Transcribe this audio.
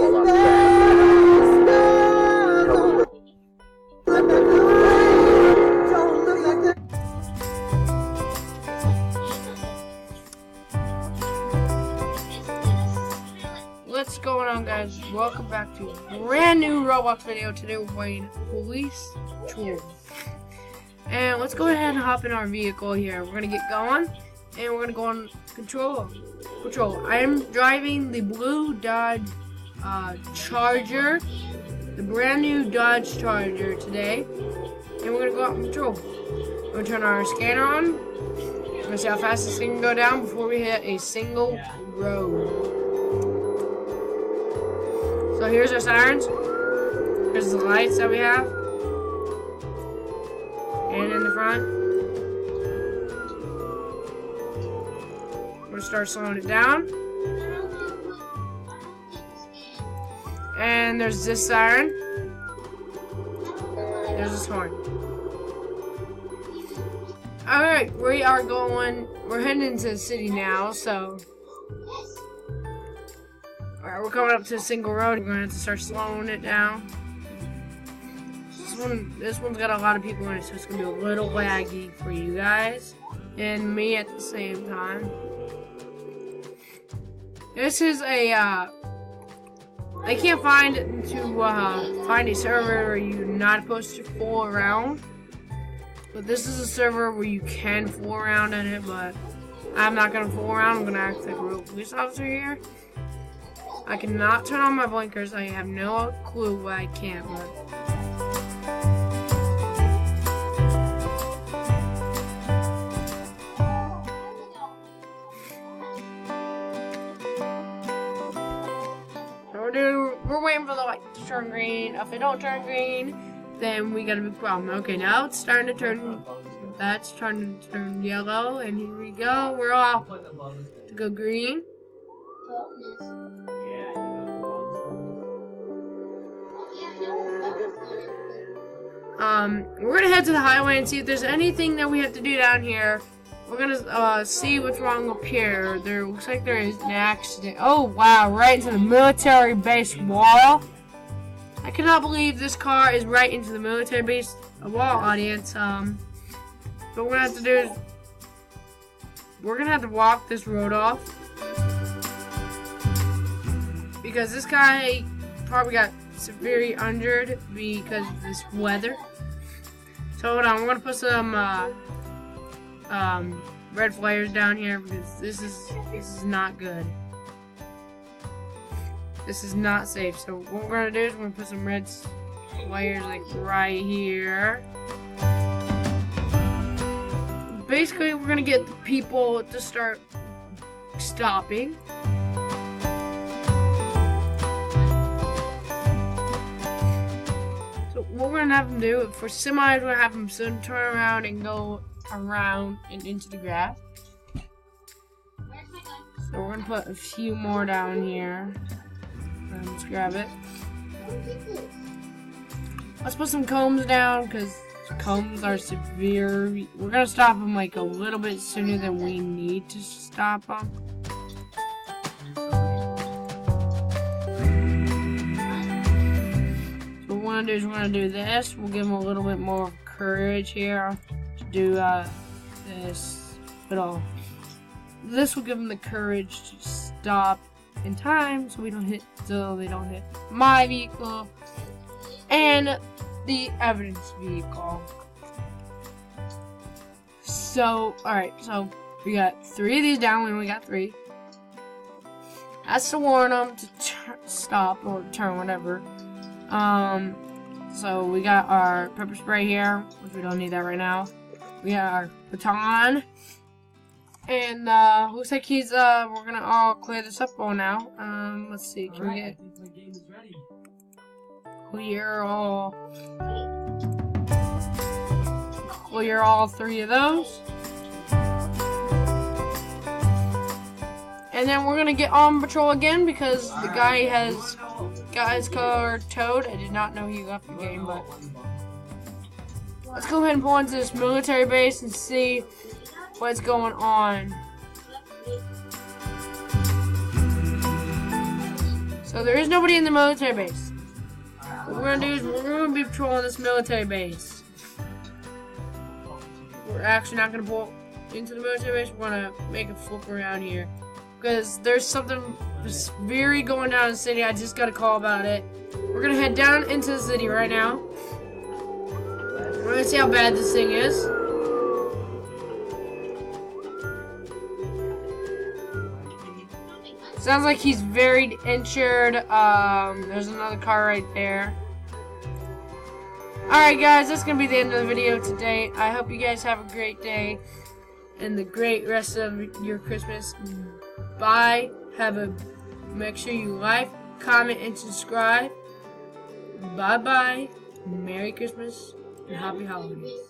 What's going on, guys? Welcome back to a brand new Roblox video. Today we're playing Police Patrol. And let's go ahead and hop in our vehicle here. We're gonna get going and we're gonna go on patrol. I am driving the blue Dodge Charger, the brand new Dodge Charger today. And we're gonna go out on patrol. We're gonna turn our scanner on. We're gonna see how fast this thing can go down before we hit a single road. So here's our sirens. Here's the lights that we have. And in the front. We're gonna start slowing it down. And there's this siren. There's this horn. Alright, we're heading into the city now, so. Alright, we're coming up to a single road. We're going to have to start slowing it down. This one's got a lot of people in it, so it's going to be a little laggy for you guys. And me at the same time. This is a, I can't find a server where you're not supposed to fool around. But this is a server where you can fool around in it, but I'm not going to fool around. I'm going to act like a real police officer here. I cannot turn on my blinkers. I have no clue why I can't, but. So we're waiting for the light to turn green. If it don't turn green, then we got a big problem. Okay, now it's starting to turn. That's starting to turn yellow, and here we go. We're off to go green. We're gonna head to the highway and see if there's anything that we have to do down here. We're gonna see what's wrong up here. There looks like there is an accident. Oh wow, right into the military base wall. I cannot believe this car is right into the military base wall, audience. What we're gonna have to do is we're gonna have to walk this road off because this guy probably got severely injured because of this weather. So hold on, we're gonna put some red flares down here because this is not good. This is not safe. So what we're gonna do is we're gonna put some red flares like right here. Basically, we're gonna get the people to start stopping. What we're gonna have them do for semis, we're gonna have them turn around and go around and into the grass. So we're gonna put a few more down here. Let's grab it. Let's put some combs down because combs are severe. We're gonna stop them like a little bit sooner than we need to stop them. We're gonna do this. We'll give them a little bit more courage here to do this. But this will give them the courage to stop in time, so they don't hit my vehicle and the evidence vehicle. So, all right. So we got 3 of these down. We only got 3. That's to warn them to stop or turn, whatever. So we got our pepper spray here, which we don't need that right now. We got our baton. And, looks like we're gonna all clear this up all now. Let's see, can we get clear all 3 of those. And then we're gonna get on patrol again because the guy has got his car towed. I did not know he left the game, but let's go ahead and pull into this military base and see what's going on. So there is nobody in the military base. What we're gonna do is we're gonna be patrolling this military base. We're actually not gonna pull into the military base. We're gonna make a flip around here because there's something very going down in the city. I just got a call about it. We're gonna head down into the city right now. We're gonna see how bad this thing is. Sounds like he's very injured. There's another car right there. Alright guys, that's gonna be the end of the video today. I hope you guys have a great day and the great rest of your Christmas. Bye. Make sure you like, comment, and subscribe. Bye bye. Merry Christmas and Happy Holidays.